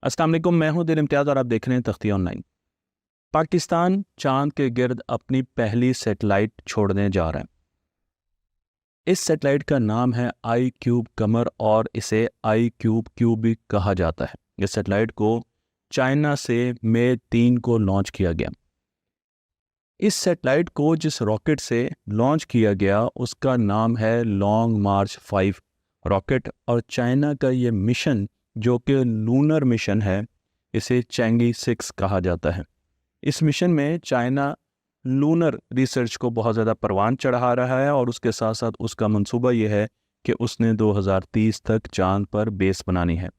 अस्सलाम वालेकुम, मैं हूं दिल इम्तियाज़ और आप देख रहे हैं तख्ती ऑनलाइन। पाकिस्तान चांद के गिर्द अपनी पहली सैटेलाइट छोड़ने जा रहा है। इस सैटेलाइट का नाम है आई क्यूब कमर और इसे आई क्यूब क्यूब भी कहा जाता है। इस सैटेलाइट को चाइना से मई 3 को लॉन्च किया गया। इस सैटेलाइट को जिस रॉकेट से लॉन्च किया गया उसका नाम है लॉन्ग मार्च 5 रॉकेट, और चाइना का ये मिशन जो कि लूनर मिशन है, इसे चैंगी 6 कहा जाता है। इस मिशन में चाइना लूनर रिसर्च को बहुत ज़्यादा परवान चढ़ा रहा है और उसके साथ साथ उसका मंसूबा ये है कि उसने 2030 तक चांद पर बेस बनानी है।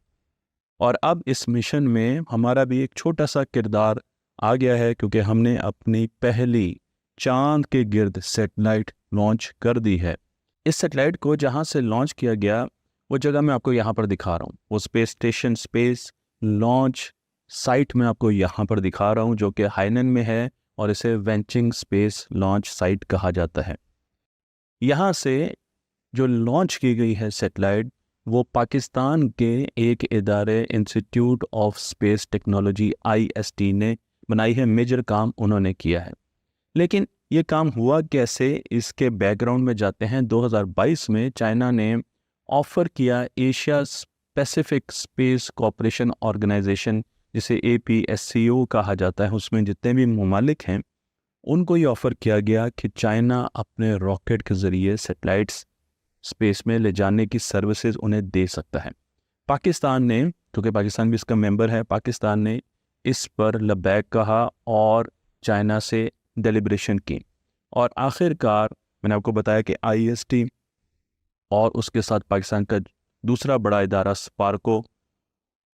और अब इस मिशन में हमारा भी एक छोटा सा किरदार आ गया है, क्योंकि हमने अपनी पहली चांद के गिर्द सैटेलाइट लॉन्च कर दी है। इस सैटेलाइट को जहां से लॉन्च किया गया वो जगह मैं आपको यहाँ पर दिखा रहा हूँ। वो space station space launch site में आपको यहाँ पर दिखा रहा हूँ, जो कि हाइनन में है और इसे वेंचिंग स्पेस लॉन्च साइट कहा जाता है। यहाँ से जो लॉन्च की गई है सैटेलाइट, वो पाकिस्तान के एक इदारे institute of space technology IST ने बनाई है। मेजर काम उन्होंने किया है, लेकिन ये काम हुआ कैसे, इसके बैकग्राउंड में जाते हैं। 2022 में चाइना ने ऑफर किया Asia Pacific Space Cooperation Organization, जिसे APSCO कहा जाता है, उसमें जितने भी ममालिक हैं उनको ये ऑफर किया गया कि चाइना अपने रॉकेट के ज़रिए सैटेलाइट्स स्पेस में ले जाने की सर्विसेज उन्हें दे सकता है। पाकिस्तान ने, क्योंकि पाकिस्तान भी इसका मेंबर है, पाकिस्तान ने इस पर लबैक कहा और चाइना से डेलिब्रेशन की, और आखिरकार मैंने आपको बताया कि IST और उसके साथ पाकिस्तान का दूसरा बड़ा इदारा स्पार्को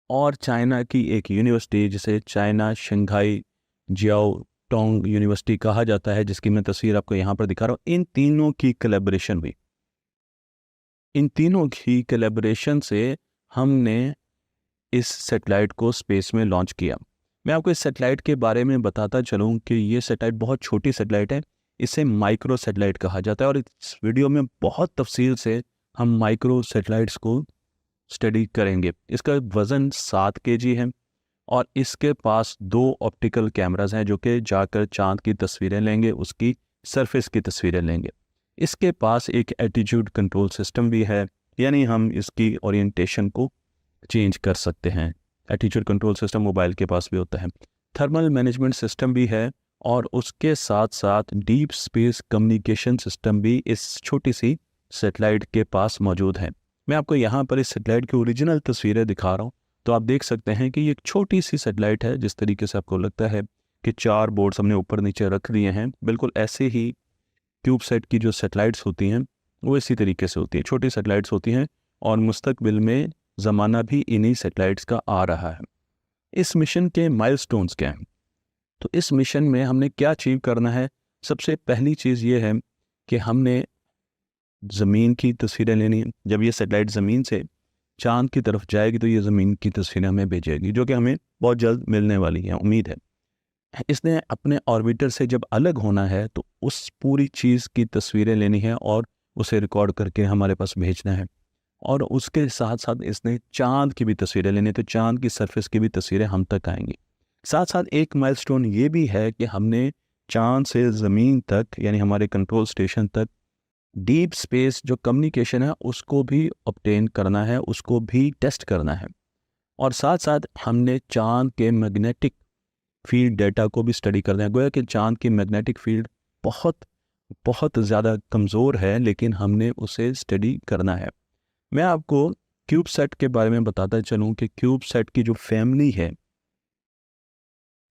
और चाइना की एक यूनिवर्सिटी जिसे China Shanghai Xiao Tong university कहा जाता है, जिसकी मैं तस्वीर आपको यहाँ पर दिखा रहा हूँ, इन तीनों की कोलैबोरेशन हुई। इन तीनों की कोलैबोरेशन से हमने इस सैटेलाइट को स्पेस में लॉन्च किया। मैं आपको इस सैटेलाइट के बारे में बताता चलूँ कि ये सैटेलाइट बहुत छोटी सैटेलाइट है। इसे माइक्रो सैटेलाइट कहा जाता है और इस वीडियो में बहुत तफसील से हम माइक्रो सैटेलाइट्स को स्टडी करेंगे। इसका वज़न 7 kg है और इसके पास 2 ऑप्टिकल कैमराज हैं जो कि जाकर चांद की तस्वीरें लेंगे, उसकी सरफेस की तस्वीरें लेंगे। इसके पास एक एटीट्यूड कंट्रोल सिस्टम भी है, यानी हम इसकी ओरिएंटेशन को चेंज कर सकते हैं। एटीट्यूड कंट्रोल सिस्टम मोबाइल के पास भी होता है। थर्मल मैनेजमेंट सिस्टम भी है और उसके साथ साथ डीप स्पेस कम्युनिकेशन सिस्टम भी इस छोटी सी सैटेलाइट के पास मौजूद है। मैं आपको यहाँ पर इस सैटेलाइट की ओरिजिनल तस्वीरें दिखा रहा हूँ, तो आप देख सकते हैं कि ये एक छोटी सी सैटेलाइट है। जिस तरीके से आपको लगता है कि 4 बोर्ड्स हमने ऊपर नीचे रख दिए हैं, बिल्कुल ऐसे ही क्यूबसेट की जो सैटेलाइट्स होती हैं वो इसी तरीके से होती हैं, छोटी सैटेलाइट्स होती हैं, और मुस्तकबिल में ज़माना भी इन्हीं सैटेलाइट्स का आ रहा है। इस मिशन के माइलस्टोन्स क्या हैं? तो इस मिशन में हमने क्या अचीव करना है? सबसे पहली चीज़ ये है कि हमने ज़मीन की तस्वीरें लेनी है। जब ये सैटेलाइट ज़मीन से चांद की तरफ जाएगी तो ये ज़मीन की तस्वीरें हमें भेजेगी, जो कि हमें बहुत जल्द मिलने वाली है, उम्मीद है। इसने अपने ऑर्बिटर से जब अलग होना है तो उस पूरी चीज़ की तस्वीरें लेनी है और उसे रिकॉर्ड करके हमारे पास भेजना है। और उसके साथ साथ इसने चांद की भी तस्वीरें लेनी है, तो चांद की सरफेस की भी तस्वीरें हम तक आएंगी। साथ साथ एक माइलस्टोन ये भी है कि हमने चांद से ज़मीन तक, यानी हमारे कंट्रोल स्टेशन तक, डीप स्पेस जो कम्युनिकेशन है उसको भी ऑब्टेन करना है, उसको भी टेस्ट करना है। और साथ साथ हमने चांद के मैग्नेटिक फील्ड डेटा को भी स्टडी करना है। गोया कि चांद की मैग्नेटिक फील्ड बहुत बहुत ज़्यादा कमज़ोर है, लेकिन हमने उसे स्टडी करना है। मैं आपको क्यूबसेट के बारे में बताता चलूँ कि क्यूबसेट की जो फैमिली है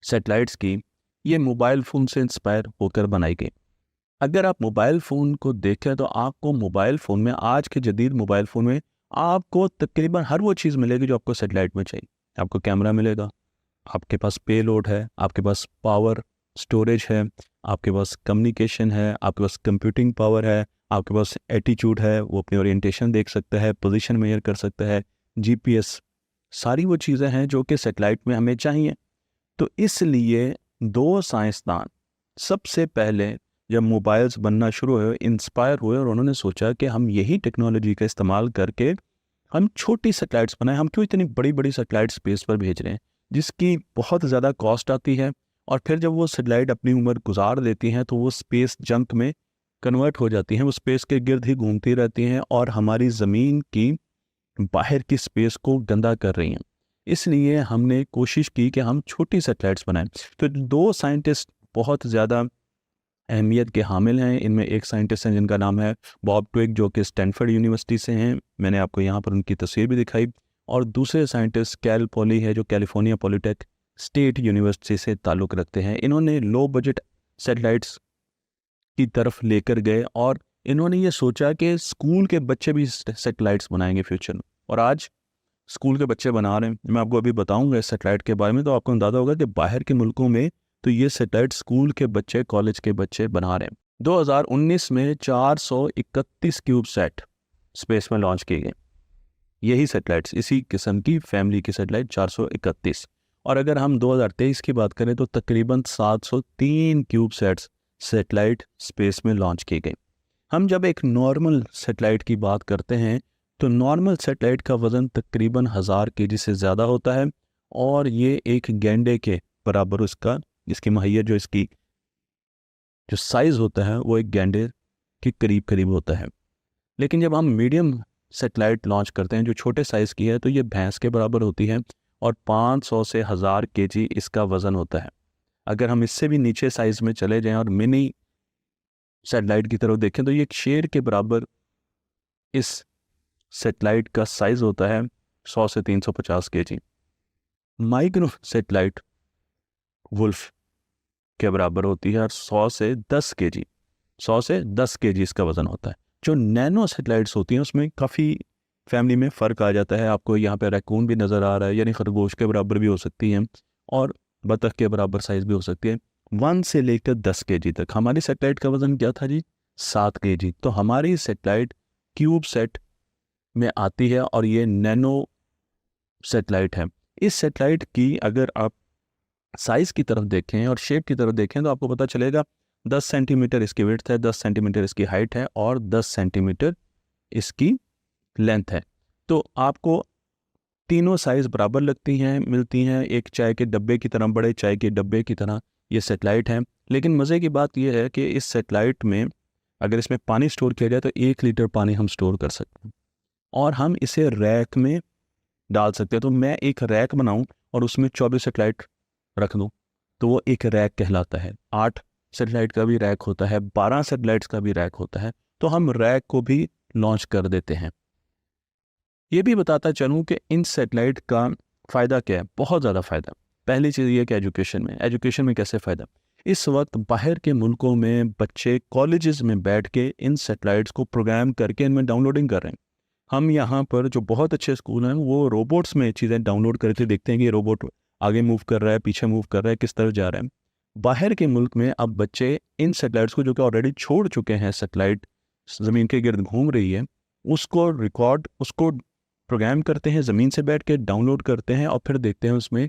सैटेलाइट्स की, ये मोबाइल फ़ोन से इंस्पायर होकर बनाई गई। अगर आप मोबाइल फ़ोन को देखें तो आपको मोबाइल फ़ोन में, आज के जदीद मोबाइल फ़ोन में, आपको तकरीबन हर वो चीज़ मिलेगी जो आपको सैटेलाइट में चाहिए। आपको कैमरा मिलेगा, आपके पास पेलोड है, आपके पास पावर स्टोरेज है, आपके पास कम्युनिकेशन है, आपके पास कंप्यूटिंग पावर है, आपके पास एटीट्यूड है, वो अपनी ओरिएंटेशन देख सकता है, पोजीशन मेजर कर सकता है, GPS, सारी वो चीज़ें हैं जो कि सैटेलाइट में हमें चाहिए। तो इसलिए 2 साइंसदान सबसे पहले जब मोबाइल्स बनना शुरू हुए, इंस्पायर हुए और उन्होंने सोचा कि हम यही टेक्नोलॉजी का इस्तेमाल करके हम छोटी सैटेलाइट्स बनाएं। हम क्यों इतनी बड़ी बड़ी सैटेलाइट स्पेस पर भेज रहे हैं जिसकी बहुत ज़्यादा कॉस्ट आती है, और फिर जब वो सैटेलाइट अपनी उम्र गुजार देती हैं तो वो स्पेस जंक में कन्वर्ट हो जाती हैं, वो स्पेस के गिर्द ही घूमती रहती हैं और हमारी ज़मीन की बाहर की स्पेस को गंदा कर रही हैं। इसलिए हमने कोशिश की कि हम छोटी सैटेलाइट्स बनाएं। तो दो साइंटिस्ट बहुत ज़्यादा अहमियत के हामिल हैं। इनमें एक साइंटिस्ट हैं जिनका नाम है बॉब ट्विग, जो कि स्टैनफोर्ड यूनिवर्सिटी से हैं, मैंने आपको यहाँ पर उनकी तस्वीर भी दिखाई। और दूसरे साइंटिस्ट कैल पॉली है, जो कैलिफोर्निया पॉलिटेक स्टेट यूनिवर्सिटी से ताल्लुक़ रखते हैं। इन्होंने लो बजट सैटेलाइट्स की तरफ लेकर गए और इन्होंने ये सोचा कि स्कूल के बच्चे भी सैटेलाइट्स बनाएंगे फ्यूचर में, और आज स्कूल के बच्चे बना रहे हैं। मैं आपको अभी बताऊंगा इस सैटेलाइट के बारे में, तो आपको अंदाज़ा होगा कि बाहर के मुल्कों में तो ये सैटेलाइट स्कूल के बच्चे, कॉलेज के बच्चे बना रहे हैं। 2019 में 431 क्यूबसैट स्पेस में लॉन्च किए गए। यही सैटेलाइट्स, इसी किस्म की फैमिली की सैटेलाइट 431। और अगर हम 2023 की बात करें तो तकरीबन 703 क्यूबसैट्स सैटेलाइट स्पेस में लॉन्च किए गए। हम जब एक नॉर्मल सैटेलाइट की बात करते हैं तो नॉर्मल सैटेलाइट का वज़न तकरीबन 1000 केजी से ज़्यादा होता है, और ये एक गैंडे के बराबर उसका, इसकी माहियत जो इसकी जो साइज़ होता है वो एक गैंडे के करीब करीब होता है। लेकिन जब हम मीडियम सैटेलाइट लॉन्च करते हैं जो छोटे साइज़ की है, तो ये भैंस के बराबर होती है और 500 से 1000 केजी इसका वज़न होता है। अगर हम इससे भी नीचे साइज़ में चले जाएं और मिनी सैटेलाइट की तरफ देखें तो ये एक शेर के बराबर इस सैटेलाइट का साइज़ होता है, 100 से 350 केजी। माइक्रो सैटेलाइट वुल्फ के बराबर होती है और 100 से 10 केजी, 100 से 10 केजी इसका वज़न होता है। जो नैनो सैटेलाइट्स होती हैं उसमें काफ़ी फैमिली में फ़र्क आ जाता है। आपको यहाँ पे रैकून भी नज़र आ रहा है, यानी खरगोश के बराबर भी हो सकती हैं और बतख के बराबर साइज़ भी हो सकती है। 1 से लेकर 10 केजी तक। हमारी सैटेलाइट का वज़न क्या था जी? 7 केजी। तो हमारी सैटेलाइट क्यूब सेट में आती है और ये नैनो सैटेलाइट है। इस सैटेलाइट की अगर आप साइज़ की तरफ देखें और शेप की तरफ देखें तो आपको पता चलेगा 10 सेंटीमीटर इसकी विड्थ है, 10 सेंटीमीटर इसकी हाइट है और 10 सेंटीमीटर इसकी लेंथ है। तो आपको तीनों साइज़ बराबर मिलती हैं। एक चाय के डब्बे की तरह, बड़े चाय के डब्बे की तरह ये सैटेलाइट है। लेकिन मज़े की बात यह है कि इस सैटेलाइट में अगर इसमें पानी स्टोर किया जाए तो 1 लीटर पानी हम स्टोर कर सकते हैं और हम इसे रैक में डाल सकते हैं। तो मैं एक रैक बनाऊं और उसमें 24 सैटेलाइट रख दूं तो वो एक रैक कहलाता है। 8 सैटेलाइट का भी रैक होता है, 12 सैटेलाइट्स का भी रैक होता है। तो हम रैक को भी लॉन्च कर देते हैं। ये भी बताता चलूँ कि इन सैटेलाइट का फ़ायदा क्या है। बहुत ज़्यादा फ़ायदा। पहली चीज़ ये कि एजुकेशन में कैसे फ़ायदा। इस वक्त बाहर के मुल्कों में बच्चे कॉलेजेस में बैठ के इन सैटेलाइट्स को प्रोग्राम करके इनमें डाउनलोडिंग कर रहे हैं। हम यहाँ पर जो बहुत अच्छे स्कूल हैं वो रोबोट्स में चीज़ें डाउनलोड करके देखते हैं कि रोबोट आगे मूव कर रहा है, पीछे मूव कर रहा है, किस तरफ जा रहा है। बाहर के मुल्क में अब बच्चे इन सैटेलाइट्स को, जो कि ऑलरेडी छोड़ चुके हैं, सैटेलाइट ज़मीन के गिर्द घूम रही है, उसको प्रोग्राम करते हैं, ज़मीन से बैठ के डाउनलोड करते हैं और फिर देखते हैं उसमें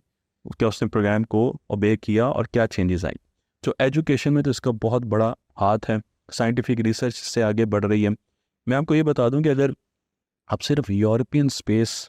क्या उसने प्रोग्राम को ओबे किया और क्या चेंजेस आई। तो एजुकेशन में तो इसका बहुत बड़ा हाथ है। साइंटिफिक रिसर्च से आगे बढ़ रही है। मैं आपको ये बता दूं कि अगर आप सिर्फ यूरोपियन स्पेस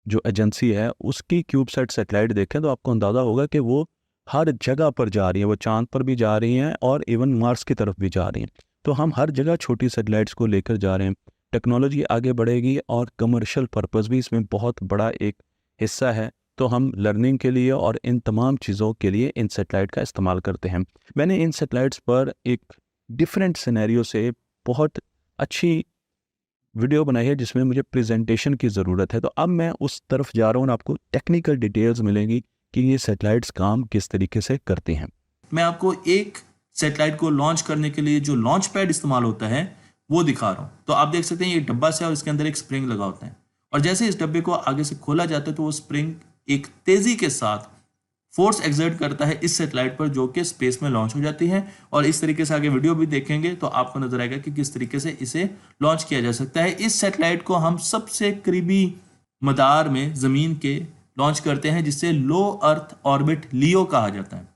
जो एजेंसी है उसकी क्यूबसैट सैटेलाइट देखें तो आपको अंदाज़ा होगा कि वो हर जगह पर जा रही है। वो चांद पर भी जा रही हैं और इवन मार्स की तरफ भी जा रही हैं। तो हम हर जगह छोटी सैटेलाइट्स को लेकर जा रहे हैं। टेक्नोलॉजी आगे बढ़ेगी और कमर्शियल पर्पस भी इसमें बहुत बड़ा एक हिस्सा है। तो हम लर्निंग के लिए और इन तमाम चीज़ों के लिए इन सैटेलाइट का इस्तेमाल करते हैं। मैंने इन सैटेलाइट्स पर एक डिफरेंट सिनेरियो से बहुत अच्छी वीडियो बनाई है जिसमें मुझे प्रेजेंटेशन की ज़रूरत है। तो अब मैं उस तरफ जा रहा हूँ और आपको टेक्निकल डिटेल्स मिलेंगी कि ये सैटेलाइट्स काम किस तरीके से करती हैं। मैं आपको एक सैटेलाइट को लॉन्च करने के लिए जो लॉन्च पैड इस्तेमाल होता है वो दिखा रहा हूँ। तो आप देख सकते हैं ये डब्बा से और इसके अंदर एक स्प्रिंग लगा होता है और जैसे इस डब्बे को आगे से खोला जाता है तो वो स्प्रिंग एक तेजी के साथ फोर्स एक्सर्ट करता है इस सैटेलाइट पर, जो कि स्पेस में लॉन्च हो जाती है। और इस तरीके से आगे वीडियो भी देखेंगे तो आपको नजर आएगा कि किस तरीके से इसे लॉन्च किया जा सकता है। इस सैटेलाइट को हम सबसे करीबी मदार में जमीन के लॉन्च करते हैं जिसे लो अर्थ ऑर्बिट लियो कहा जाता है।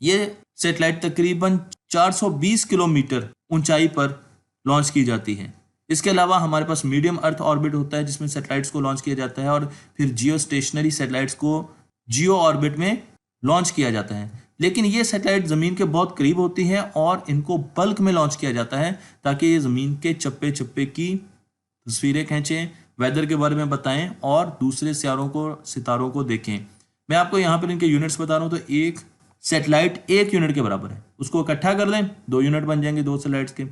ये सैटेलाइट तकरीबन 420 किलोमीटर ऊंचाई पर लॉन्च की जाती है। इसके अलावा हमारे पास मीडियम अर्थ ऑर्बिट होता है जिसमें सैटेलाइट्स को लॉन्च किया जाता है, और फिर जियो स्टेशनरी सैटेलाइट्स को जियो ऑर्बिट में लॉन्च किया जाता है। लेकिन ये सैटेलाइट ज़मीन के बहुत करीब होती हैं और इनको बल्क में लॉन्च किया जाता है ताकि ये ज़मीन के चप्पे चप्पे की तस्वीरें खींचें, वेदर के बारे में बताएं और दूसरे सितारों को देखें। मैं आपको यहाँ पर इनके यूनिट्स बता रहा हूँ। तो एक सैटेलाइट 1 यूनिट के बराबर है, उसको इकट्ठा कर लें 2 यूनिट बन जाएंगे 2 सैटेलाइट्स के,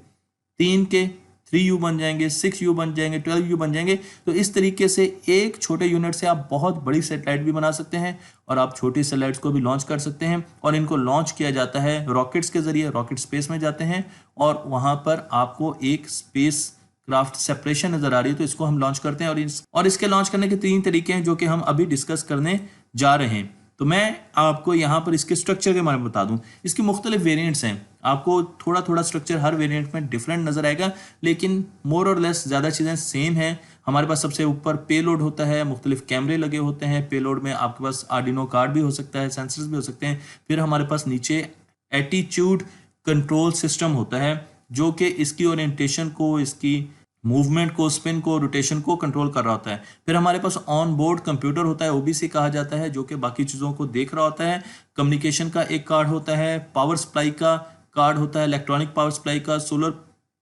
3 के 3U बन जाएंगे, 6U बन जाएंगे, 12U बन जाएंगे। तो इस तरीके से एक छोटे यूनिट से आप बहुत बड़ी सैटेलाइट भी बना सकते हैं और आप छोटी सैटेलाइट्स को भी लॉन्च कर सकते हैं। और इनको लॉन्च किया जाता है रॉकेट्स के जरिए, रॉकेट स्पेस में जाते हैं और वहां पर आपको एक स्पेस क्राफ्ट सेपरेशन नजर आ रही है, तो इसको हम लॉन्च करते हैं। और इसके लॉन्च करने के 3 तरीके हैं जो कि हम अभी डिस्कस करने जा रहे हैं। तो मैं आपको यहाँ पर इसके स्ट्रक्चर के बारे में बता दूं। इसकी मुख्तलिफ वेरिएंट्स हैं, आपको थोड़ा थोड़ा स्ट्रक्चर हर वेरिएंट में डिफरेंट नजर आएगा, लेकिन मोर और लेस ज़्यादा चीज़ें सेम हैं। हमारे पास सबसे ऊपर पेलोड होता है, मुख्तलिफ कैमरे लगे होते हैं। पेलोड में आपके पास आर्डिनो कार्ड भी हो सकता है, सेंसर्स भी हो सकते हैं। फिर हमारे पास नीचे एटीट्यूड कंट्रोल सिस्टम होता है जो कि इसकी ओरिएंटेशन को, इसकी मूवमेंट को, स्पिन को, रोटेशन को कंट्रोल कर रहा होता है। फिर हमारे पास ऑन बोर्ड कंप्यूटर होता है, ओबीसी कहा जाता है, जो कि बाकी चीज़ों को देख रहा होता है। कम्युनिकेशन का एक कार्ड होता है, पावर सप्लाई का कार्ड होता है, इलेक्ट्रॉनिक पावर सप्लाई का, सोलर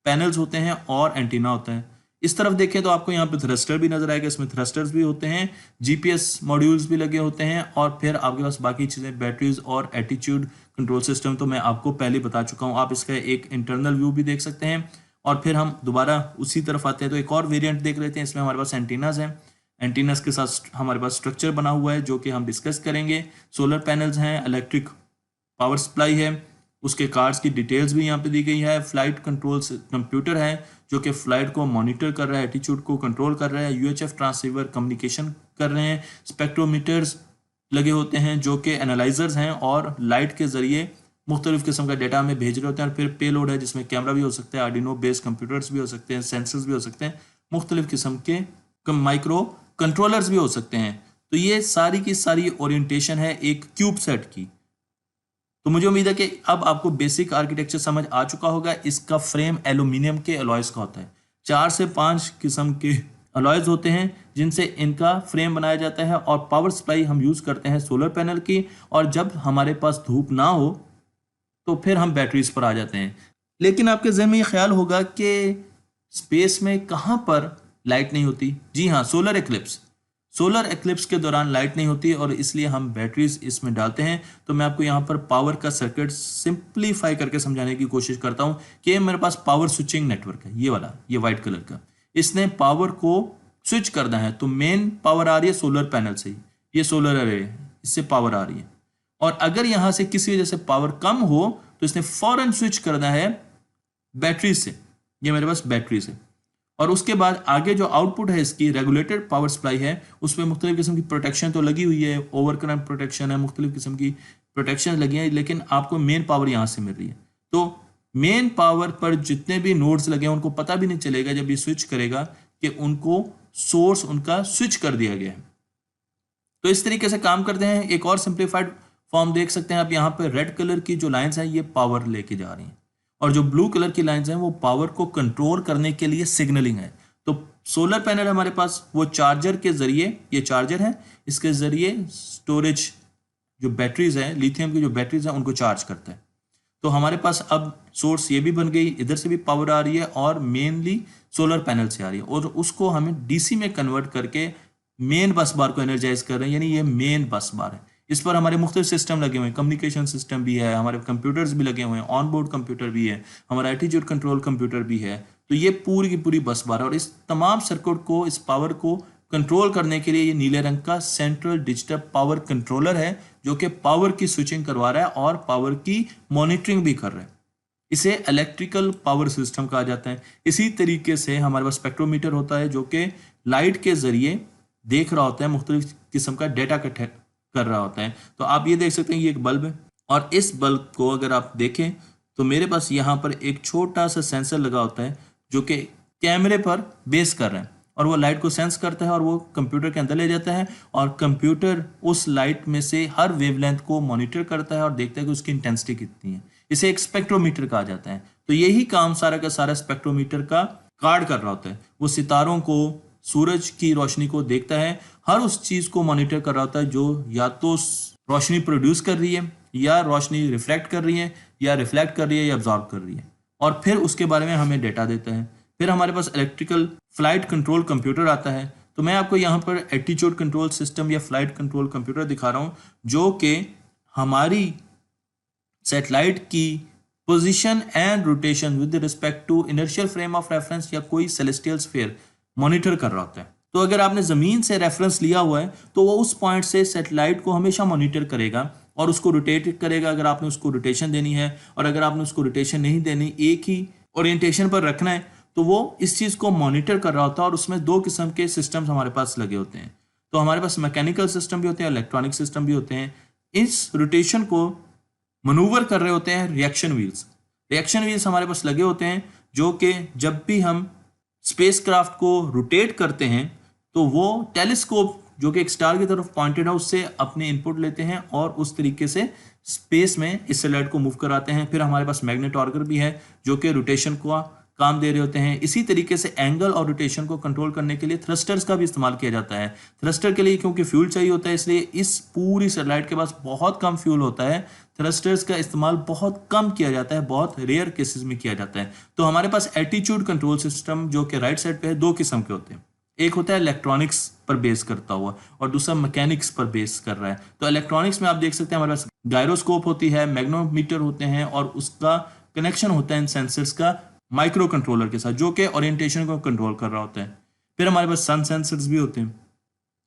पैनल्स होते हैं और एंटीना होता है। इस तरफ देखें तो आपको यहाँ पे थ्रस्टर भी नजर आएगा, इसमें थ्रस्टर्स भी होते हैं, जीपीएस मॉड्यूल्स भी लगे होते हैं और फिर आपके पास बाकी चीज़ें, बैटरीज और एटीट्यूड कंट्रोल सिस्टम तो मैं आपको पहले बता चुका हूँ। आप इसका एक इंटरनल व्यू भी देख सकते हैं। और फिर हम दोबारा उसी तरफ आते हैं तो एक और वेरिएंट देख लेते हैं। इसमें हमारे पास एंटीनास हैं, एंटीनास के साथ हमारे पास स्ट्रक्चर बना हुआ है जो कि हम डिस्कस करेंगे। सोलर पैनल्स हैं, इलेक्ट्रिक पावर सप्लाई है, उसके कार्ड्स की डिटेल्स भी यहाँ पे दी गई है। फ्लाइट कंट्रोल कंप्यूटर है जो कि फ्लाइट को मॉनिटर कर रहा है, एटीट्यूड को कंट्रोल कर रहा है। यूएचएफ ट्रांसीवर कम्युनिकेशन कर रहे हैं। स्पेक्ट्रोमीटर्स लगे होते हैं जो कि एनालाइजर्स हैं और लाइट के जरिए मुख्तलिफ किस्म का डेटा हमें भेज रहे होते हैं। और फिर पेलोड है जिसमें कैमरा भी हो सकता है, आर्डिनो बेस्ड कंप्यूटर्स भी हो सकते हैं, सेंसर्स भी हो सकते हैं, मुख्तलिफ किस्म के माइक्रो कंट्रोलर्स भी हो सकते हैं। तो ये सारी की सारी ओरिएंटेशन है एक क्यूब सेट की। तो मुझे उम्मीद है कि अब आपको बेसिक आर्किटेक्चर समझ आ चुका होगा। इसका फ्रेम एल्यूमिनियम के अलॉयज का होता है। 4 से 5 किस्म के अलॉयज होते हैं जिनसे इनका फ्रेम बनाया जाता है। और पावर सप्लाई हम यूज़ करते हैं सोलर पैनल की, और जब हमारे पास धूप ना हो तो फिर हम बैटरीज पर आ जाते हैं। लेकिन आपके जहन में ये ख्याल होगा कि स्पेस में कहाँ पर लाइट नहीं होती। जी हाँ, सोलर एक्लिप्स के दौरान लाइट नहीं होती और इसलिए हम बैटरीज इसमें डालते हैं। तो मैं आपको यहाँ पर पावर का सर्किट सिंप्लीफाई करके समझाने की कोशिश करता हूँ कि मेरे पास पावर स्विचिंग नेटवर्क है, ये वाला, ये वाइट कलर का। इसने पावर को स्विच करना है तो मेन पावर आ रही है सोलर पैनल से ही, ये सोलर अरे है, इससे पावर आ रही है। और अगर यहां से किसी वजह से पावर कम हो तो इसने फौरन स्विच करना है बैटरी से, ये मेरे पास बैटरी से। और उसके बाद आगे जो आउटपुट है इसकी रेगुलेटेड पावर सप्लाई है, उसमें मुख्तलिफ किस्म की प्रोटेक्शन तो लगी हुई है, ओवर करंट प्रोटेक्शन है, मुख्तलिफ किस्म की प्रोटेक्शन लगी है, लेकिन आपको मेन पावर यहाँ से मिल रही है। तो मेन पावर पर जितने भी नोड्स लगे हैं उनको पता भी नहीं चलेगा जब ये स्विच करेगा कि उनको सोर्स उनका स्विच कर दिया गया है। तो इस तरीके से काम करते हैं। एक और सिंप्लीफाइड फॉर्म देख सकते हैं आप यहाँ पे, रेड कलर की जो लाइंस हैं ये पावर लेके जा रही हैं और जो ब्लू कलर की लाइंस हैं वो पावर को कंट्रोल करने के लिए सिग्नलिंग है। तो सोलर पैनल हमारे पास वो चार्जर के जरिए, ये चार्जर है, इसके जरिए स्टोरेज जो बैटरीज हैं, लिथियम की जो बैटरीज हैं उनको चार्ज करता है। तो हमारे पास अब सोर्स ये भी बन गई, इधर से भी पावर आ रही है और मेनली सोलर पैनल से आ रही है और उसको हमें डीसी में कन्वर्ट करके मेन बस बार को एनर्जाइज कर रहे हैं, यानी ये मेन बस बार है। इस पर हमारे मुख्तलिफ सिस्टम लगे हुए हैं, कम्युनिकेशन सिस्टम भी है, हमारे कंप्यूटर्स भी लगे हुए हैं, ऑन बोर्ड कंप्यूटर भी है, हमारा एटीट्यूड कंट्रोल कंप्यूटर भी है। तो ये पूरी की पूरी बस बार है और इस तमाम सर्किट को, इस पावर को कंट्रोल करने के लिए ये नीले रंग का सेंट्रल डिजिटल पावर कंट्रोलर है जो कि पावर की स्विचिंग करवा रहा है और पावर की मॉनिटरिंग भी कर रहा है। इसे इलेक्ट्रिकल पावर सिस्टम कहा जाता है। इसी तरीके से हमारे पास स्पेक्ट्रोमीटर होता है जो कि लाइट के जरिए देख रहा होता है, मुख्तलिफ किस्म का डेटा इकट्ठा कर रहा होता है। तो आप ये देख सकते हैं ये एक बल्ब है और इस बल्ब को अगर आप देखें तो मेरे पास यहाँ पर एक छोटा सा सेंसर लगा होता है जो कि कैमरे पर बेस कर रहा है और वो लाइट को सेंस करता है और वो कंप्यूटर के अंदर ले जाता है और कंप्यूटर उस लाइट में से हर वेवलेंथ को मॉनिटर करता है और देखता है कि उसकी इंटेंसिटी कितनी है। इसे एक स्पेक्ट्रोमीटर कहा जाता है। तो यही काम सारा का सारा स्पेक्ट्रोमीटर का गार्ड कर रहा होता है, वो सितारों को, सूरज की रोशनी को देखता है, हर उस चीज को मॉनिटर कर रहा होता है जो या तो रोशनी प्रोड्यूस कर रही है, या रोशनी रिफ्लेक्ट कर रही है, या रिफ्लेक्ट कर रही है, या अब्जॉर्ब कर रही है, और फिर उसके बारे में हमें डेटा देता है। फिर हमारे पास इलेक्ट्रिकल फ्लाइट कंट्रोल कंप्यूटर आता है। तो मैं आपको यहाँ पर एटीट्यूड कंट्रोल सिस्टम या फ्लाइट कंट्रोल कंप्यूटर दिखा रहा हूँ, जो कि हमारी सैटेलाइट की position and rotation with respect to inertial frame of reference या कोई सेलेस्टियल स्फीयर मॉनिटर कर रहा होता है। तो अगर आपने जमीन से रेफरेंस लिया हुआ है तो वो उस पॉइंट से सैटेलाइट को हमेशा मॉनिटर करेगा और उसको रोटेट करेगा अगर आपने उसको रोटेशन देनी है, और अगर आपने उसको रोटेशन नहीं देनी, एक ही ओरिएंटेशन पर रखना है, तो वो इस चीज को मॉनिटर कर रहा होता है। और उसमें दो किस्म के सिस्टम्स हमारे पास लगे होते हैं। तो हमारे पास मैकेनिकल सिस्टम भी होते हैं, इलेक्ट्रॉनिक सिस्टम भी होते हैं। इस रोटेशन को मनूवर कर रहे होते हैं रिएक्शन व्हील्स। रिएक्शन व्हील्स हमारे पास लगे होते हैं, जो कि जब भी हम स्पेसक्राफ्ट को रोटेट करते हैं तो वो टेलीस्कोप जो कि एक स्टार की तरफ पॉइंटेड है उससे अपने इनपुट लेते हैं और उस तरीके से स्पेस में इस सैटेलाइट को मूव कराते हैं। फिर हमारे पास मैग्नेटॉर्गर भी है जो कि रोटेशन को काम दे रहे होते हैं। इसी तरीके से एंगल और रोटेशन को कंट्रोल करने के लिए थ्रस्टर्स का भी इस्तेमाल किया जाता है। थ्रस्टर के लिए क्योंकि फ्यूल चाहिए होता है, इसलिए इस पूरी सैटेलाइट के पास बहुत कम फ्यूल होता है। थ्रस्टर्स का इस्तेमाल बहुत कम किया जाता है, बहुत रेयर केसेस में किया जाता है। तो हमारे पास एटीट्यूड कंट्रोल सिस्टम जो कि राइट साइड पे है, दो किस्म के होते हैं। एक होता है इलेक्ट्रॉनिक्स पर बेस करता हुआ और दूसरा मैकेनिक्स पर बेस कर रहा है। तो इलेक्ट्रॉनिक्स में आप देख सकते हैं हमारे पास गायरोस्कोप होती है, मैग्नोमीटर होते हैं, और उसका कनेक्शन होता है इन सेंसर्स का माइक्रो कंट्रोलर के साथ, जो कि ओरिएंटेशन को कंट्रोल कर रहा होता है। फिर हमारे पास सन सेंसर्स भी होते हैं।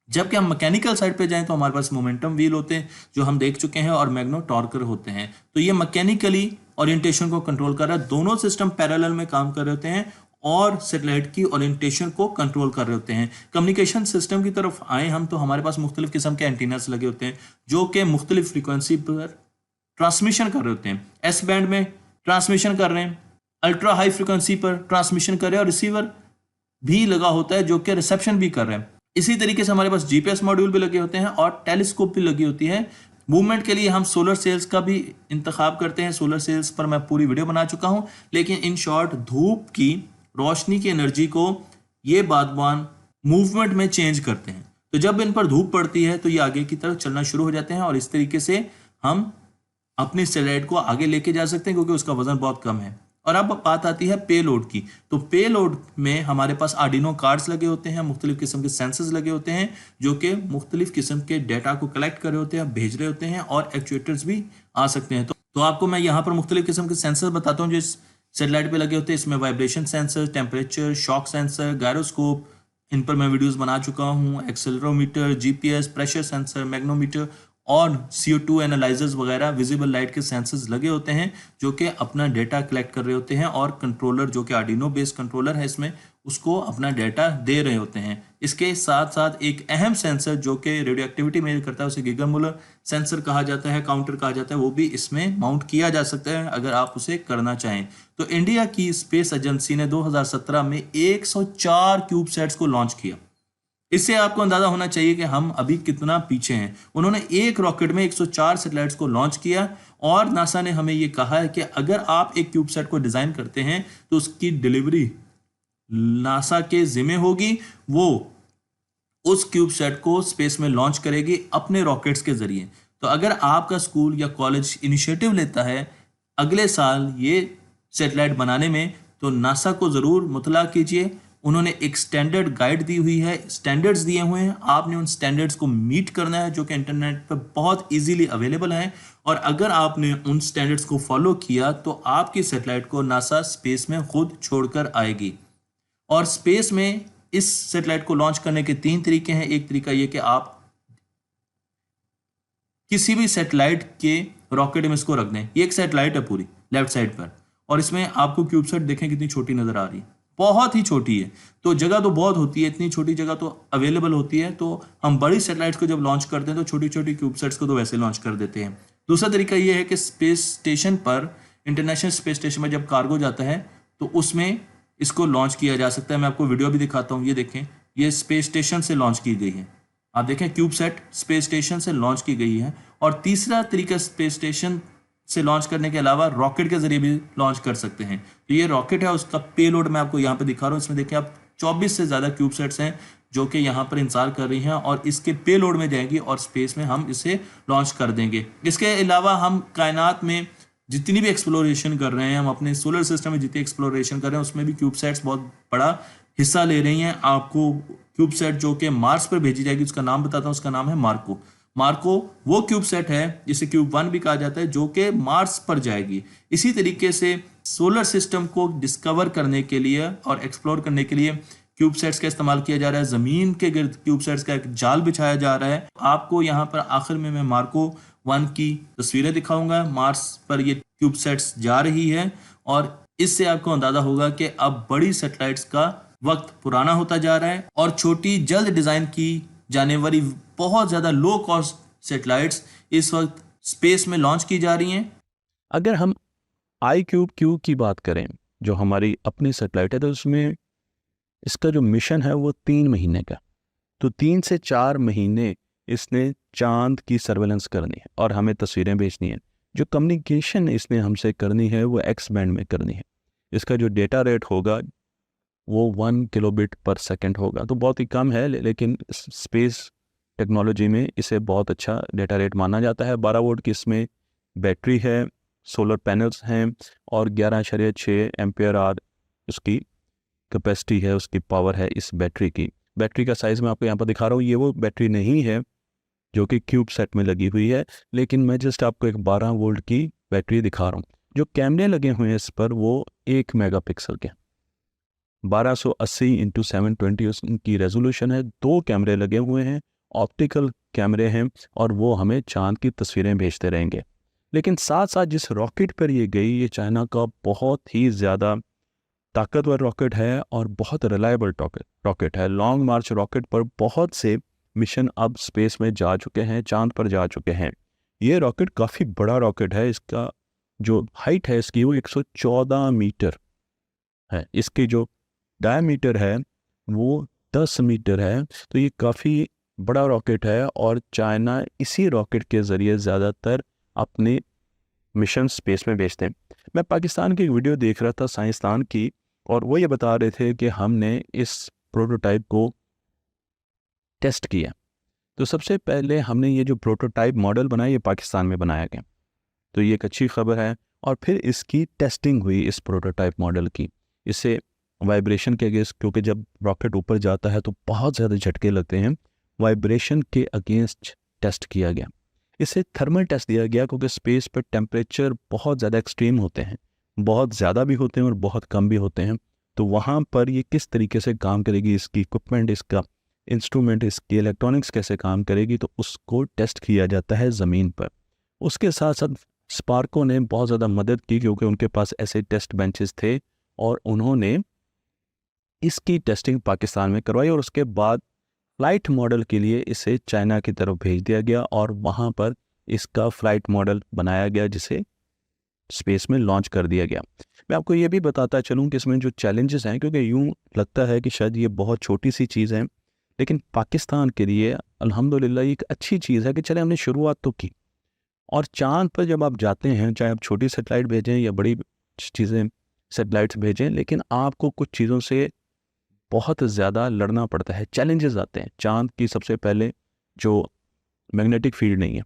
जबकि हम मैकेनिकल साइड पे जाएं तो हमारे पास मोमेंटम व्हील होते हैं जो हम देख चुके हैं, और मैग्नेटॉर्कर होते हैं। तो ये मैकेनिकली ओरिएंटेशन को कंट्रोल कर रहा है। दोनों सिस्टम पैरेलल में काम कर रहे होते हैं और सैटेलाइट की ओरिएंटेशन को कंट्रोल कर रहे होते हैं। कम्युनिकेशन सिस्टम की तरफ आए हम तो हमारे पास मुख्तलिफ किस्म के एंटीनास लगे होते हैं जो कि मुख्तलिफ फ्रीक्वेंसी पर ट्रांसमिशन कर रहे होते हैं। एस बैंड में ट्रांसमिशन कर रहे हैं, अल्ट्रा हाई फ्रीक्वेंसी पर ट्रांसमिशन कर रहे हैं, और रिसीवर भी लगा होता है जो कि रिसेप्शन भी कर रहे हैं। इसी तरीके से हमारे पास जीपीएस मॉड्यूल भी लगे होते हैं और टेलीस्कोप भी लगी होती है। मूवमेंट के लिए हम सोलर सेल्स का भी इंतखाब करते हैं। सोलर सेल्स पर मैं पूरी वीडियो बना चुका हूं, लेकिन इन शॉर्ट धूप की रोशनी की एनर्जी को ये बादबान मूवमेंट में चेंज करते हैं। तो जब इन पर धूप पड़ती है तो ये आगे की तरफ चलना शुरू हो जाते हैं, और इस तरीके से हम अपनी सैटेलाइट को आगे लेके जा सकते हैं क्योंकि उसका वजन बहुत कम है। और अब बात आती है पेलोड की। तो पेलोड में हमारे पास आर्डिनो कार्ड्स लगे होते हैं, मुख्तलिफ किस्म के सेंसर्स लगे होते हैं जो कि मुख्तलिफ किस्म के डेटा को कलेक्ट कर रहे होते हैं, भेज रहे होते हैं, और एक्चुएटर्स भी आ सकते हैं। तो आपको मैं यहाँ पर मुख्तलिफ किस्म के सेंसर बताता हूँ जो इस सैटेलाइट पे लगे होते हैं। इसमें vibration sensor, temperature, shock sensor, gyroscope, इन पर मैं वीडियोस बना चुका हूँ, accelerometer, GPS, pressure sensor, magnometer और CO2 एनालाइजर्स वगैरह विजिबल लाइट के सेंसर्स लगे होते हैं जो कि अपना डेटा कलेक्ट कर रहे होते हैं, और कंट्रोलर जो कि आर्डिनो बेस्ड कंट्रोलर है इसमें उसको अपना डेटा दे रहे होते हैं। इसके साथ साथ एक अहम सेंसर जो कि रेडियो एक्टिविटी मेजर करता है, उसे गीगर-मूलर सेंसर कहा जाता है, काउंटर कहा जाता है, वो भी इसमें माउंट किया जा सकता है अगर आप उसे करना चाहें। तो इंडिया की स्पेस एजेंसी ने 2017 में 104 क्यूबसैट्स को लॉन्च किया। इससे आपको अंदाजा होना चाहिए कि हम अभी कितना पीछे हैं। उन्होंने एक रॉकेट में 104 सैटेलाइट्स को लॉन्च किया, और नासा ने हमें यह कहा है कि अगर आप एक क्यूबसैट को डिजाइन करते हैं तो उसकी डिलीवरी नासा के जिम्मे होगी। वो उस क्यूबसैट को स्पेस में लॉन्च करेगी अपने रॉकेट्स के जरिए। तो अगर आपका स्कूल या कॉलेज इनिशिएटिव लेता है अगले साल ये सैटेलाइट बनाने में, तो नासा को जरूर मुतला कीजिए। उन्होंने एक स्टैंडर्ड गाइड दी हुई है, स्टैंडर्ड्स दिए हुए हैं, आपने उन स्टैंडर्ड्स को मीट करना है जो कि इंटरनेट पर बहुत इजीली अवेलेबल हैं। और अगर आपने उन स्टैंडर्ड्स को फॉलो किया तो आपकी सैटेलाइट को नासा स्पेस में खुद छोड़कर आएगी। और स्पेस में इस सैटेलाइट को लॉन्च करने के 3 तरीके हैं। एक तरीका यह कि आप किसी भी सैटेलाइट के रॉकेट में इसको रख दें। ये एक सैटेलाइट है पूरी लेफ्ट साइड पर, और इसमें आपको क्यूबसैट देखें कितनी छोटी नजर आ रही है, बहुत ही छोटी है। तो जगह तो बहुत होती है, इतनी छोटी जगह तो अवेलेबल होती है। तो हम बड़ी सैटेलाइट्स को जब लॉन्च करते हैं तो छोटी छोटी क्यूबसैट्स को तो वैसे लॉन्च कर देते हैं। दूसरा तरीका यह है कि स्पेस स्टेशन पर, इंटरनेशनल स्पेस स्टेशन में जब कार्गो जाता है तो उसमें इसको लॉन्च किया जा सकता है। मैं आपको वीडियो भी दिखाता हूँ। ये देखें, ये स्पेस स्टेशन से लॉन्च की गई है। आप देखें क्यूबसैट स्पेस स्टेशन से लॉन्च की गई है। और तीसरा तरीका स्पेस स्टेशन से लॉन्च करने के अलावा रॉकेट के जरिए भी लॉन्च कर सकते हैं। तो ये रॉकेट है, उसका पेलोड मैं आपको यहाँ पे दिखा रहा हूँ। इसमें देखिए आप 24 से ज़्यादा क्यूबसेट्स हैं जो कि यहाँ पर इंतजार कर रही हैं और इसके पेलोड में जाएंगी और स्पेस में हम इसे लॉन्च कर देंगे। इसके अलावा हम कायनात में जितनी भी एक्सप्लोरेशन कर रहे हैं, हम अपने सोलर सिस्टम में जितनी एक्सप्लोरेशन कर रहे हैं, उसमें भी क्यूबसेट्स बहुत बड़ा हिस्सा ले रही हैं। आपको क्यूबसेट जो कि मार्स पर भेजी जाएगी, उसका नाम बताता हूँ, उसका नाम है मार्को। मार्को वो क्यूबसेट है जिसे क्यूब 1 भी कहा जाता है, जो कि मार्स पर जाएगी। इसी तरीके से सोलर सिस्टम को डिस्कवर करने के लिए और एक्सप्लोर करने के लिए क्यूबसेट्स का इस्तेमाल किया जा रहा है। ज़मीन के गिर्द क्यूबसेट्स का एक जाल बिछाया जा रहा है। आपको यहाँ पर आखिर में मैं मार्को 1 की तस्वीरें दिखाऊंगा। मार्स पर ये क्यूबसेट्स जा रही है और इससे आपको अंदाजा होगा कि अब बड़ी सैटेलाइट्स का वक्त पुराना होता जा रहा है और छोटी जल्द डिज़ाइन की जाने वाली बहुत ज़्यादा लो कॉस्ट सैटेलाइट्स इस वक्त स्पेस में लॉन्च की जा रही हैं। अगर हम IQ-Q की बात करें, जो हमारी अपनी सैटेलाइट है, तो उसमें इसका जो मिशन है वो 3 महीने का। तो 3 से 4 महीने इसने चांद की सर्वेलेंस करनी है और हमें तस्वीरें भेजनी है। जो कम्युनिकेशन इसने हमसे करनी है वो एक्स बैंड में करनी है। इसका जो डेटा रेट होगा वो 1 किलोबिट पर सेकंड होगा। तो बहुत ही कम है, लेकिन स्पेस टेक्नोलॉजी में इसे बहुत अच्छा डेटा रेट माना जाता है। 12 वोल्ट की इसमें बैटरी है, सोलर पैनल्स हैं और 11.6 एम्पियर आवर उसकी कैपेसिटी है, उसकी पावर है इस बैटरी की। बैटरी का साइज़ मैं आपको यहाँ पर दिखा रहा हूँ। ये वो बैटरी नहीं है जो कि क्यूब सेट में लगी हुई है, लेकिन मैं जस्ट आपको एक 12 वोल्ट की बैटरी दिखा रहा हूँ। जो कैमरे लगे हुए हैं इस पर वो 1 मेगापिक्सल के 1280x720 उनकी रेजोल्यूशन है। 2 कैमरे लगे हुए हैं, ऑप्टिकल कैमरे हैं और वो हमें चांद की तस्वीरें भेजते रहेंगे। लेकिन साथ साथ जिस रॉकेट पर ये गई, ये चाइना का बहुत ही ज़्यादा ताकतवर रॉकेट है और बहुत रिलायबल रॉकेट है। लॉन्ग मार्च रॉकेट पर बहुत से मिशन अब स्पेस में जा चुके हैं, चांद पर जा चुके हैं। ये रॉकेट काफ़ी बड़ा रॉकेट है। इसका जो हाइट है इसकी वो 114 मीटर है। इसकी जो डायमीटर है वो 10 मीटर है। तो ये काफ़ी बड़ा रॉकेट है और चाइना इसी रॉकेट के ज़रिए ज़्यादातर अपने मिशन स्पेस में भेजते हैं। मैं पाकिस्तान की एक वीडियो देख रहा था साइंसदान की, और वो ये बता रहे थे कि हमने इस प्रोटोटाइप को टेस्ट किया। तो सबसे पहले हमने ये जो प्रोटोटाइप मॉडल बनाया ये पाकिस्तान में बनाया गया, तो ये एक अच्छी खबर है। और फिर इसकी टेस्टिंग हुई इस प्रोटोटाइप मॉडल की। इसे वाइब्रेशन के अगेंस्ट, क्योंकि जब रॉकेट ऊपर जाता है तो बहुत ज़्यादा झटके लगते हैं, वाइब्रेशन के अगेंस्ट टेस्ट किया गया। इसे थर्मल टेस्ट दिया गया क्योंकि स्पेस पर टेम्परेचर बहुत ज़्यादा एक्सट्रीम होते हैं, बहुत ज़्यादा भी होते हैं और बहुत कम भी होते हैं। तो वहाँ पर ये किस तरीके से काम करेगी, इसकी इक्विपमेंट, इसका इंस्ट्रूमेंट, इसकी इलेक्ट्रॉनिक्स कैसे काम करेगी, तो उसको टेस्ट किया जाता है ज़मीन पर। उसके साथ साथ स्पार्को ने बहुत ज़्यादा मदद की क्योंकि उनके पास ऐसे टेस्ट बेंचेस थे और उन्होंने इसकी टेस्टिंग पाकिस्तान में करवाई। और उसके बाद फ्लाइट मॉडल के लिए इसे चाइना की तरफ भेज दिया गया और वहाँ पर इसका फ्लाइट मॉडल बनाया गया जिसे स्पेस में लॉन्च कर दिया गया। मैं आपको ये भी बताता चलूँ कि इसमें जो चैलेंजेस हैं, क्योंकि यूँ लगता है कि शायद ये बहुत छोटी सी चीज़ है, लेकिन पाकिस्तान के लिए अल्हम्दुलिल्लाह एक अच्छी चीज़ है कि चले हमने शुरुआत तो की। और चाँद पर जब आप जाते हैं, चाहे आप छोटी सैटेलाइट भेजें या बड़ी चीज़ें सैटेलाइट्स भेजें, लेकिन आपको कुछ चीज़ों से बहुत ज़्यादा लड़ना पड़ता है, चैलेंजेस आते हैं। चाँद की सबसे पहले जो मैग्नेटिक फील्ड नहीं है,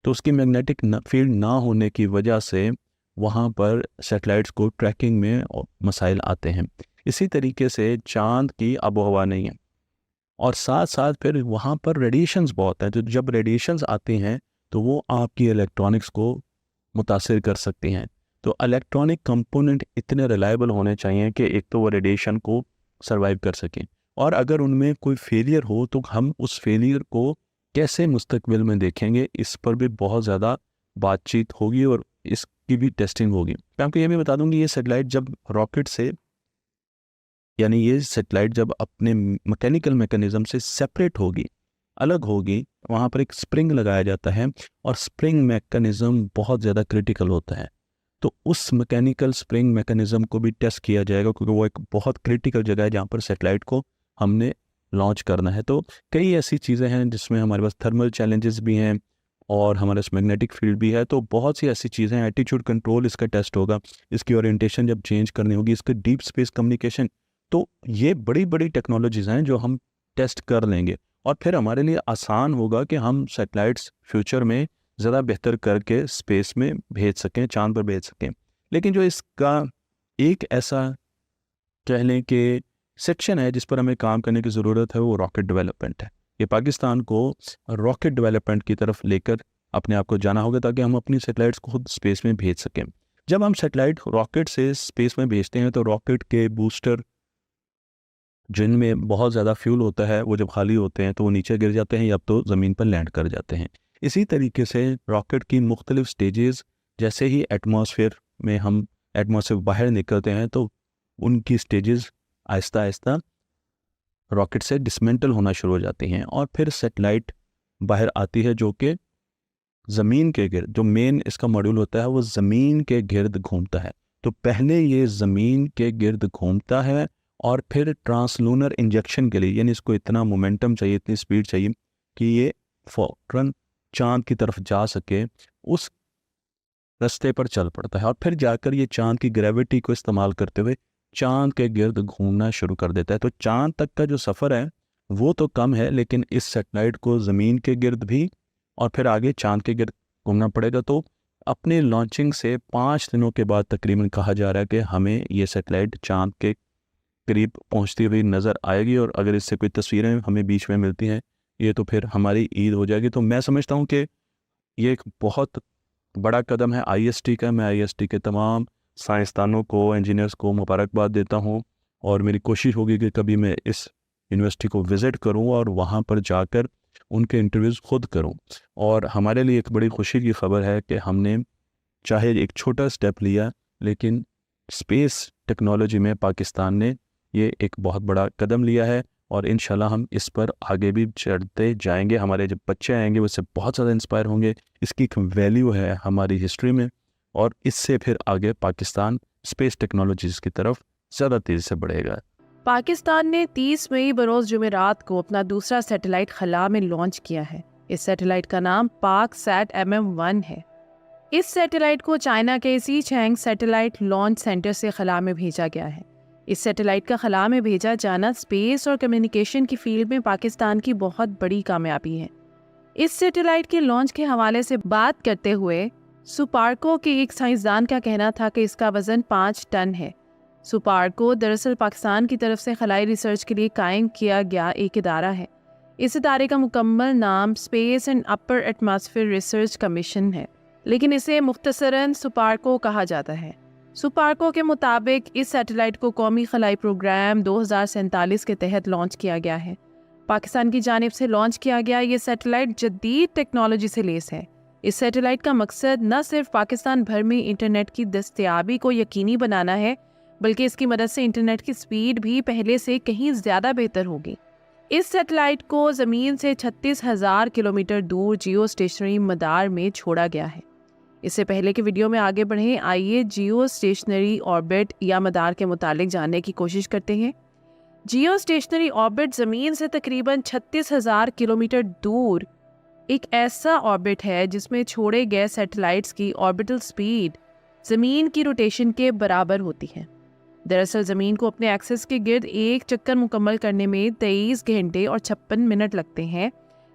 तो उसकी मैग्नेटिक फील्ड ना होने की वजह से वहाँ पर सैटेलाइट्स को ट्रैकिंग में मसाइल आते हैं। इसी तरीके से चाँद की आबोहवा नहीं है और साथ साथ फिर वहाँ पर रेडिएशंस बहुत हैं। तो जब रेडिएशंस आती हैं तो वो आपकी इलेक्ट्रॉनिक्स को मुतासिर कर सकती हैं। तो इलेक्ट्रॉनिक कंपोनेंट इतने रिलायबल होने चाहिए कि एक तो वो रेडिएशन को सर्वाइव कर सकें, और अगर उनमें कोई फेलियर हो तो हम उस फेलियर को कैसे मुस्तकबिल में देखेंगे, इस पर भी बहुत ज़्यादा बातचीत होगी और इसकी भी टेस्टिंग होगी। मैं आपको ये भी बता दूंगी, ये सैटेलाइट जब रॉकेट से, यानी ये सैटेलाइट जब अपने मैकेनिकल मैकेनिज्म से सेपरेट होगी, अलग होगी, वहाँ पर एक स्प्रिंग लगाया जाता है और स्प्रिंग मैकेनिज्म बहुत ज़्यादा क्रिटिकल होता है। तो उस मैकेनिकल स्प्रिंग मैकेनिज्म को भी टेस्ट किया जाएगा क्योंकि वो एक बहुत क्रिटिकल जगह है जहाँ पर सैटेलाइट को हमने लॉन्च करना है। तो कई ऐसी चीज़ें हैं जिसमें हमारे पास थर्मल चैलेंजेस भी हैं और हमारे मैग्नेटिक फील्ड भी है। तो बहुत सी ऐसी चीज़ें हैं, एटीट्यूड कंट्रोल इसका टेस्ट होगा, इसकी ओरिएंटेशन जब चेंज करनी होगी, इसका डीप स्पेस कम्युनिकेशन। तो ये बड़ी बड़ी टेक्नोलॉजीज़ हैं जो हम टेस्ट कर लेंगे और फिर हमारे लिए आसान होगा कि हम सैटेलाइट्स फ्यूचर में ज़्यादा बेहतर करके स्पेस में भेज सकें, चाँद पर भेज सकें। लेकिन जो इसका एक ऐसा कह लें कि सेक्शन है जिस पर हमें काम करने की ज़रूरत है, वो रॉकेट डेवलपमेंट है। ये पाकिस्तान को रॉकेट डेवलपमेंट की तरफ लेकर अपने आप को जाना होगा ताकि हम अपनी सैटेलाइट्स को खुद स्पेस में भेज सकें। जब हम सैटेलाइट रॉकेट से स्पेस में भेजते हैं तो रॉकेट के बूस्टर जिनमें बहुत ज़्यादा फ्यूल होता है, वो जब खाली होते हैं तो वो नीचे गिर जाते हैं या तो ज़मीन पर लैंड कर जाते हैं। इसी तरीके से रॉकेट की मुख्तलिफ स्टेजेस, जैसे ही एटमॉस्फेयर में हम एटमॉस्फेयर बाहर निकलते हैं तो उनकी स्टेजेस आहिस्ता आहिस्ता रॉकेट से डिसमेंटल होना शुरू हो जाती हैं और फिर सैटेलाइट बाहर आती है जो कि ज़मीन के गिर्द, जो मेन इसका मॉड्यूल होता है वो ज़मीन के गिर्द घूमता है। तो पहले ये ज़मीन के गिर्द घूमता है और फिर ट्रांसलूनर इंजेक्शन के लिए, यानी इसको इतना मोमेंटम चाहिए, इतनी स्पीड चाहिए कि ये फौरन चाँद की तरफ जा सके, उस रास्ते पर चल पड़ता है और फिर जाकर ये चाँद की ग्रेविटी को इस्तेमाल करते हुए चाँद के गिर्द घूमना शुरू कर देता है। तो चाँद तक का जो सफ़र है वो तो कम है, लेकिन इस सैटेलाइट को ज़मीन के गिर्द भी और फिर आगे चाँद के गिर्द घूमना पड़ेगा। तो अपने लॉन्चिंग से 5 दिनों के बाद तकरीबन कहा जा रहा है कि हमें ये सैटेलाइट चाँद के करीब पहुंचती हुई नज़र आएगी और अगर इससे कोई तस्वीरें हमें बीच में मिलती हैं ये तो फिर हमारी ईद हो जाएगी। तो मैं समझता हूं कि ये एक बहुत बड़ा कदम है आईएसटी का। मैं आईएसटी के तमाम साइंसदानों को, इंजीनियर्स को मुबारकबाद देता हूं और मेरी कोशिश होगी कि कभी मैं इस यूनिवर्सिटी को विज़िट करूं और वहां पर जाकर उनके इंटरव्यूज़ खुद करूं। और हमारे लिए एक बड़ी खुशी की खबर है कि हमने चाहे एक छोटा स्टेप लिया, लेकिन स्पेस टेक्नोलॉजी में पाकिस्तान ने ये एक बहुत बड़ा कदम लिया है और इंशाल्लाह हम इस पर आगे भी चढ़ते जाएंगे। हमारे जब बच्चे आएंगे वो इससे बहुत ज़्यादा इंस्पायर होंगे। इसकी एक वैल्यू है हमारी हिस्ट्री में और इससे फिर आगे पाकिस्तान स्पेस टेक्नोलॉजीज़ की तरफ ज़्यादा तेज़ी से बढ़ेगा। पाकिस्तान ने 30 मई बरोज़ जुमेरात को अपना दूसरा सैटेलाइट खला में लॉन्च किया है। इस सैटेलाइट का नाम पाक सैट MM-1 है। इस सैटेलाइट को चाइना के शीचैंग सैटेलाइट लॉन्च सेंटर से खला में भेजा गया है। इस सैटेलाइट का खला में भेजा जाना स्पेस और कम्युनिकेशन की फील्ड में पाकिस्तान की बहुत बड़ी कामयाबी है। इस सैटेलाइट के लॉन्च के हवाले से बात करते हुए सुपार्को के एक साइंसदान का कहना था कि इसका वजन 5 टन है। सुपार्को दरअसल पाकिस्तान की तरफ से खलाई रिसर्च के लिए कायम किया गया एक इदारा है। इस इदारे का मुकम्मल नाम space and upper atmosphere research commission है, लेकिन इसे मुख्तसरन सुपार्को कहा जाता है। सुपार्को के मुताबिक इस सैटेलाइट को कौमी खलाई प्रोग्राम 2047 के तहत लॉन्च किया गया है। पाकिस्तान की जानिब से लॉन्च किया गया ये सैटेलाइट जदीद टेक्नोलॉजी से लेस है। इस सैटेलाइट का मकसद न सिर्फ पाकिस्तान भर में इंटरनेट की दस्तयाबी को यकीनी बनाना है, बल्कि इसकी मदद से इंटरनेट की स्पीड भी पहले से कहीं ज़्यादा बेहतर होगी। इस सैटेलाइट को ज़मीन से 36,000 किलोमीटर दूर जियो स्टेशनरी मदार में छोड़ा गया है। इससे पहले के वीडियो में आगे बढ़ें, आइए जियो स्टेशनरी ऑर्बिट या मदार के मुतालिक जानने की कोशिश करते हैं। जियो स्टेशनरी ऑर्बिट ज़मीन से तकरीबन 36,000 किलोमीटर दूर एक ऐसा ऑर्बिट है जिसमें छोड़े गए सैटेलाइट्स की ऑर्बिटल स्पीड ज़मीन की रोटेशन के बराबर होती है। दरअसल ज़मीन को अपने एक्सिस के गिर्द एक चक्कर मुकम्मल करने में 23 घंटे और 56 मिनट लगते हैं।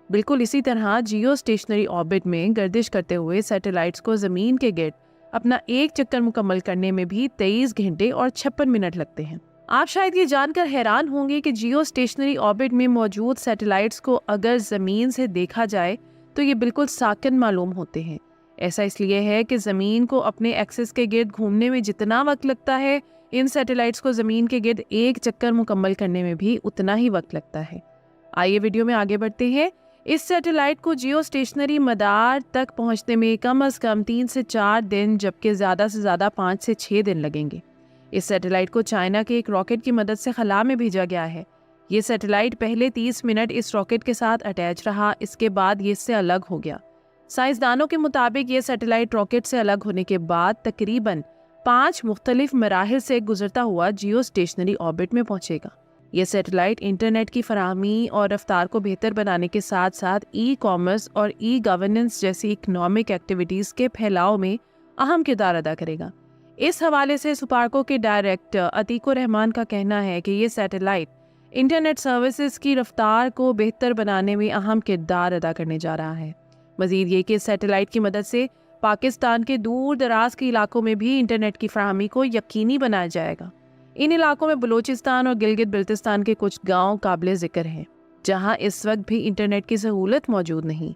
बिल्कुल इसी तरह जियो स्टेशनरी ऑर्बिट में गर्दिश करते हुए सैटेलाइट्स को ज़मीन के गिर्द अपना एक चक्कर मुकम्मल करने में भी 23 घंटे और 56 मिनट लगते हैं। आप शायद ये जानकर हैरान होंगे कि जियो स्टेशनरी ऑर्बिट में मौजूद सैटेलाइट्स को अगर ज़मीन से देखा जाए तो ये बिल्कुल साकिन मालूम होते हैं। ऐसा इसलिए है कि ज़मीन को अपने एक्सिस के गिर्द घूमने में जितना वक्त लगता है, इन सैटेलाइट्स को ज़मीन के गिर्द एक चक्कर मुकम्मल करने में भी उतना ही वक्त लगता है। आइए वीडियो में आगे बढ़ते हैं। इस सैटेलाइट को जियो स्टेशनरी मदार तक पहुंचने में कम से कम 3 से 4 दिन, जबकि ज़्यादा से ज़्यादा 5 से 6 दिन लगेंगे। इस सैटेलाइट को चाइना के एक रॉकेट की मदद से खला में भेजा गया है। ये सैटेलाइट पहले 30 मिनट इस रॉकेट के साथ अटैच रहा, इसके बाद ये इससे अलग हो गया। साइंसदानों के मुताबिक ये सैटेलाइट रॉकेट से अलग होने के बाद तकरीबन 5 मुख्तलिफ मराहिल से गुजरता हुआ जियो स्टेशनरी ऑर्बिट में पहुंचेगा। ये सैटेलाइट इंटरनेट की फराहमी और रफ्तार को बेहतर बनाने के साथ साथ ई कॉमर्स और ई गवर्नेंस जैसी इकोनॉमिक एक्टिविटीज़ के फैलाव में अहम किरदार अदा करेगा। इस हवाले से सुपार्को के डायरेक्टर अतीकुर रहमान का कहना है कि ये सैटेलाइट इंटरनेट सर्विसेज की रफ्तार को बेहतर बनाने में अहम किरदार अदा करने जा रहा है। मज़ीद ये कि इस सैटेलाइट की मदद से पाकिस्तान के दूर दराज के इलाकों में भी इंटरनेट की फराहमी को यकीनी बनाया जाएगा। इन इलाकों में बलूचिस्तान और गिलगित बिल्तिस्तान के कुछ गांव काबिल ज़िक्र हैं, जहां इस वक्त भी इंटरनेट की सहूलत मौजूद नहीं।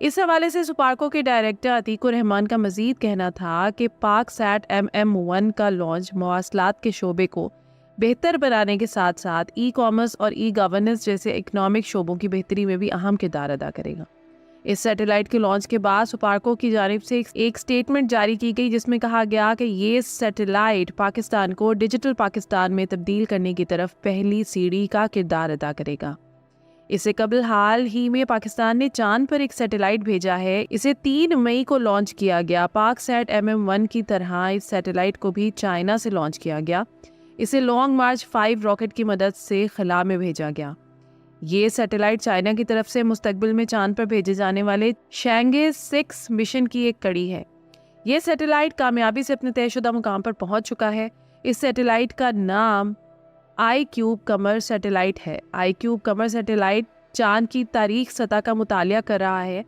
इस हवाले से सुपार्को के डायरेक्टर अतीकुर रहमान का मजीद कहना था कि पाक सैट MM1 का लॉन्च मवासलात के शोबे को बेहतर बनाने के साथ साथ ई कॉमर्स और ई गवर्नेंस जैसे इकनॉमिक शोबों की बेहतरी में भी अहम किरदार अदा करेगा। इस सैटेलाइट के लॉन्च के बाद सुपार्को की जानिब से एक स्टेटमेंट जारी की गई जिसमें कहा गया कि ये सैटेलाइट पाकिस्तान को डिजिटल पाकिस्तान में तब्दील करने की तरफ पहली सीढ़ी का किरदार अदा करेगा। इससे कबल हाल ही में पाकिस्तान ने चांद पर एक सैटेलाइट भेजा है। इसे 3 मई को लॉन्च किया गया। पाक सैट MM1 की तरह इस सैटेलाइट को भी चाइना से लॉन्च किया गया। इसे लॉन्ग मार्च 5 रॉकेट की मदद से खला में भेजा गया। ये सैटेलाइट चाइना की तरफ से मुस्तकबिल में चांद पर भेजे जाने वाले शैंगे 6 मिशन की एक कड़ी है। ये सैटेलाइट कामयाबी से अपने तयशुदा मुकाम पर पहुंच चुका है। इस सैटेलाइट का नाम iCube कमर सैटेलाइट है। iCube कमर सैटेलाइट चांद की तारीख सतह का मुतालिया कर रहा है।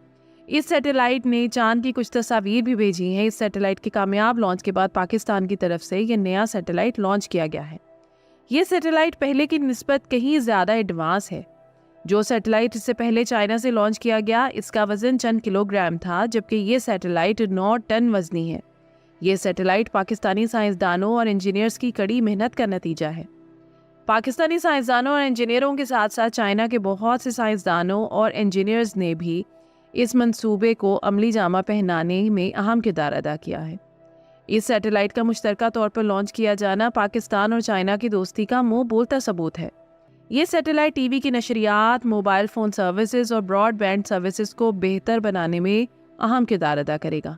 इस सैटेलाइट ने चांद की कुछ तस्वीर भी भेजी हैं। इस सैटेलाइट के कामयाब लॉन्च के बाद पाकिस्तान की तरफ से ये नया सैटेलाइट लॉन्च किया गया है। ये सैटेलाइट पहले की निस्बत कहीं ज़्यादा एडवांस है। जो सैटेलाइट इससे पहले चाइना से लॉन्च किया गया, इसका वजन चंद किलोग्राम था, जबकि ये सैटेलाइट 9 टन वजनी है। ये सैटेलाइट पाकिस्तानी साइंसदानों और इंजीनियर्स की कड़ी मेहनत का नतीजा है। पाकिस्तानी साइंसदानों और इंजीनियरों के साथ साथ चाइना के बहुत से साइंसदानों और इंजीनियर्स ने भी इस मंसूबे को अमली जामा पहनाने में अहम किरदार अदा किया है। इस सैटेलाइट का मुश्तरका तौर पर लॉन्च किया जाना पाकिस्तान और चाइना की दोस्ती का मुंह बोलता सबूत है। ये सैटेलाइट टीवी की नशरियात, मोबाइल फ़ोन सर्विसेज और ब्रॉडबैंड सर्विसेज को बेहतर बनाने में अहम किरदार अदा करेगा।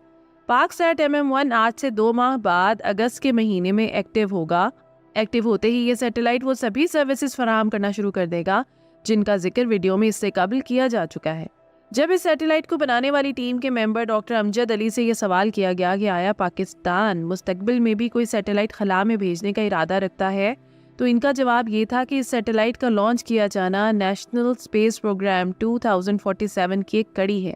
पाक सैट MM1 आज से 2 माह बाद अगस्त के महीने में एक्टिव होगा। एक्टिव होते ही ये सैटेलाइट वो सभी सर्विसेज फराहम करना शुरू कर देगा जिनका जिक्र वीडियो में इससे कबल किया जा चुका है। जब इस सैटेलाइट को बनाने वाली टीम के मेंबर डॉक्टर अमजद अली से यह सवाल किया गया कि आया पाकिस्तान मुस्तकबिल में भी कोई सैटेलाइट खला में भेजने का इरादा रखता है, तो इनका जवाब ये था कि इस सैटेलाइट का लॉन्च किया जाना नेशनल स्पेस प्रोग्राम 2047 की एक कड़ी है।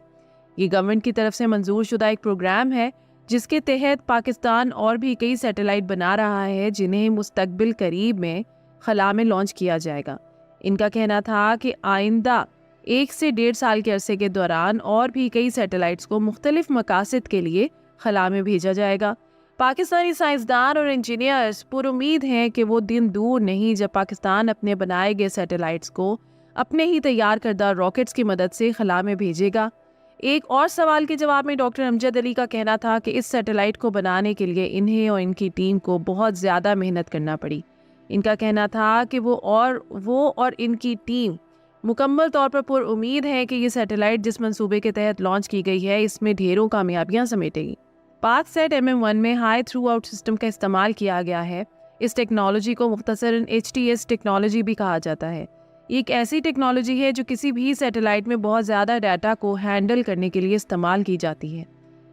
ये गवर्नमेंट की तरफ से मंजूर शुदा एक प्रोग्राम है जिसके तहत पाकिस्तान और भी कई सैटेलाइट बना रहा है जिन्हें मुस्तकबिल करीब में खला में लॉन्च किया जाएगा। इनका कहना था कि आइंदा 1 से 1.5 साल के अरसे के दौरान और भी कई सैटेलाइट्स को मुख्तलिफ मकासद के लिए खला में भेजा जाएगा। पाकिस्तानी साइंसदान और इंजीनियर्स पुरुमीद हैं कि वो दिन दूर नहीं जब पाकिस्तान अपने बनाए गए सैटेलाइट्स को अपने ही तैयार करदा रॉकेट्स की मदद से खला में भेजेगा। एक और सवाल के जवाब में डॉक्टर अमजद अली का कहना था कि इस सैटेलाइट को बनाने के लिए इन्हें और इनकी टीम को बहुत ज़्यादा मेहनत करना पड़ी। इनका कहना था कि वो और इनकी टीम मुकम्मल तौर पर पुरुमीद है कि ये सैटेलाइट जिस मंसूबे के तहत लॉन्च की गई है इसमें ढेरों कामयाबियां समेटेगी। पाक सैट MM1 में हाई थ्रू आउट सिस्टम का इस्तेमाल किया गया है। इस टेक्नोलॉजी को मुख्तसरन HTS टेक्नोलॉजी भी कहा जाता है। ये एक ऐसी टेक्नोलॉजी है जो किसी भी सैटेलाइट में बहुत ज़्यादा डाटा को हैंडल करने के लिए इस्तेमाल की जाती है।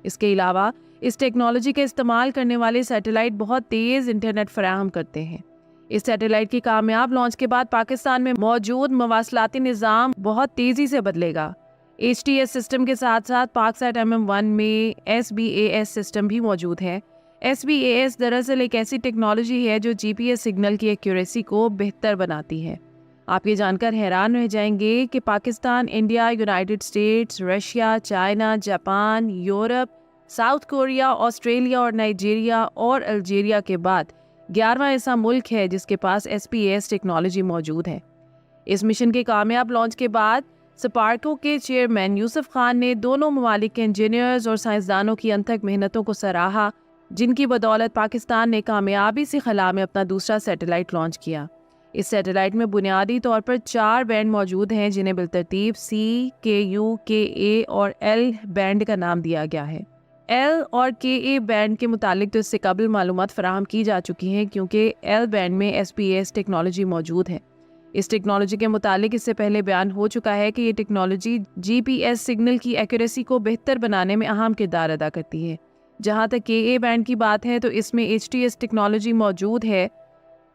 इसके अलावा इस टेक्नोलॉजी का इस्तेमाल करने वाले सैटेलाइट बहुत तेज़ इंटरनेट फराहम करते हैं। इस सैटेलाइट की कामयाब लॉन्च के बाद पाकिस्तान में मौजूद मवासलाती निज़ाम बहुत तेज़ी से बदलेगा। HTS सिस्टम के साथ साथ पाक सैट MM1 में SBAS सिस्टम भी मौजूद है। SBAS दरअसल एक ऐसी टेक्नोलॉजी है जो GPS सिग्नल की एक्यूरेसी को बेहतर बनाती है। आप ये जानकर हैरान रह जाएंगे कि Pakistan, India, United states, Russia, China, Japan, Europe, south Korea, Australia और नाइजीरिया और अल्जीरिया के बाद 11वां ऐसा मुल्क है जिसके पास SBAS टेक्नोलॉजी मौजूद है। इस मिशन के कामयाब लॉन्च के बाद सुपार्को के चेयरमैन यूसुफ खान ने दोनों ममालिक के इंजीनियर्स और साइंसदानों की अनथक मेहनतों को सराहा, जिनकी बदौलत पाकिस्तान ने कामयाबी से खला में अपना दूसरा सैटेलाइट लॉन्च किया। इस सैटेलाइट में बुनियादी तौर पर 4 बैंड मौजूद हैं जिन्हें बिलतरतीब C, KU, KA और L बैंड का नाम दिया गया है। L और KA बैंड के मुतालिक तो इससे कबल मालूमात फराहम की जा चुकी हैं क्योंकि L बैंड में SBAS टेक्नोलॉजी मौजूद है। इस टेक्नोलॉजी के मुतालिक इससे पहले बयान हो चुका है कि ये टेक्नोलॉजी GPS सिग्नल की एक्यूरेसी को बेहतर बनाने में अहम किरदार अदा करती है। जहाँ तक KA बैंड की बात है तो इसमें HTS टेक्नोलॉजी मौजूद है।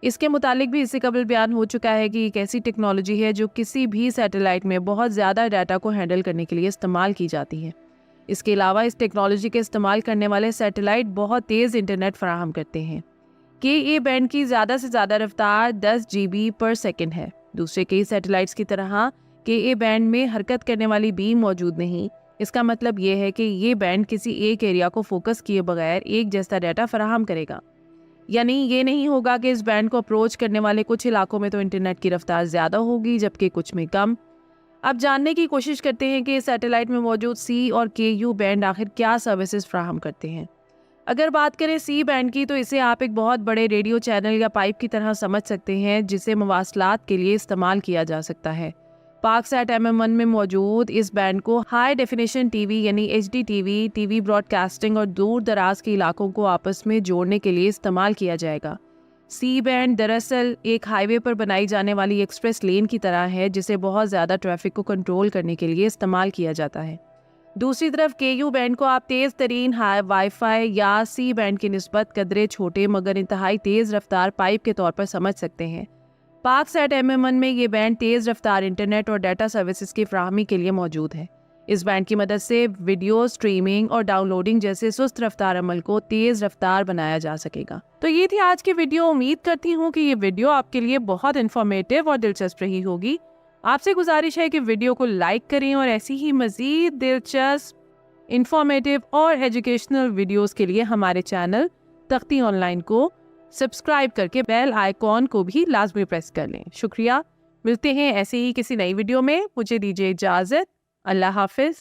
इसके मुतालिक भी इससे कबल बयान हो चुका है कि एक ऐसी टेक्नोलॉजी है जो किसी भी सैटेलाइट में बहुत ज़्यादा डाटा को हैंडल करने के लिए इस्तेमाल की जाती है। इसके अलावा इस टेक्नोलॉजी के इस्तेमाल करने वाले सैटेलाइट बहुत तेज़ इंटरनेट फराहम करते हैं। KA बैंड की ज़्यादा से ज़्यादा रफ्तार 10 GB पर सेकंड है। दूसरे कई सैटेलाइट्स की तरह KA बैंड में हरकत करने वाली बीम मौजूद नहीं। इसका मतलब ये है कि ये बैंड किसी एक एरिया को फोकस किए बगैर एक जैसा डाटा फराहम करेगा। यानी ये नहीं होगा कि इस बैंड को अप्रोच करने वाले कुछ इलाकों में तो इंटरनेट की रफ्तार ज़्यादा होगी जबकि कुछ में कम। अब जानने की कोशिश करते हैं कि सैटेलाइट में मौजूद C और KU बैंड आखिर क्या सर्विसेज फ्राहम करते हैं। अगर बात करें C बैंड की तो इसे आप एक बहुत बड़े रेडियो चैनल या पाइप की तरह समझ सकते हैं जिसे मवासलात के लिए इस्तेमाल किया जा सकता है। पाकसैट MM1 में मौजूद इस बैंड को हाई डेफिनेशन टीवी यानी HD टीवी ब्रॉडकास्टिंग और दूर दराज के इलाकों को आपस में जोड़ने के लिए इस्तेमाल किया जाएगा। C बैंड दरअसल एक हाईवे पर बनाई जाने वाली एक्सप्रेस लेन की तरह है जिसे बहुत ज़्यादा ट्रैफिक को कंट्रोल करने के लिए इस्तेमाल किया जाता है। दूसरी तरफ KU बैंड को आप तेज़ तरीन वाईफाई या C बैंड की निस्बत कदरे छोटे मगर इंतहाई तेज़ रफ्तार पाइप के तौर पर समझ सकते हैं। पाकसैट MM1 में ये बैंड तेज़ रफ्तार इंटरनेट और डाटा सर्विसेज की फ्राहमी के लिए मौजूद है। इस बैंड की मदद से वीडियो स्ट्रीमिंग और डाउनलोडिंग जैसे सुस्त रफ्तार अमल को तेज़ रफ्तार बनाया जा सकेगा। तो ये थी आज की वीडियो। उम्मीद करती हूँ कि ये वीडियो आपके लिए बहुत इन्फॉर्मेटिव और दिलचस्प रही होगी। आपसे गुजारिश है कि वीडियो को लाइक करें और ऐसी ही मज़ीद दिलचस्प, इन्फॉर्मेटिव और एजुकेशनल वीडियोज़ के लिए हमारे चैनल तख्ती ऑनलाइन को सब्सक्राइब करके बेल आइकॉन को भी लाजमी प्रेस कर लें। शुक्रिया। मिलते हैं ऐसे ही किसी नई वीडियो में। मुझे दीजिए इजाज़त। अल्लाह हाफिज़।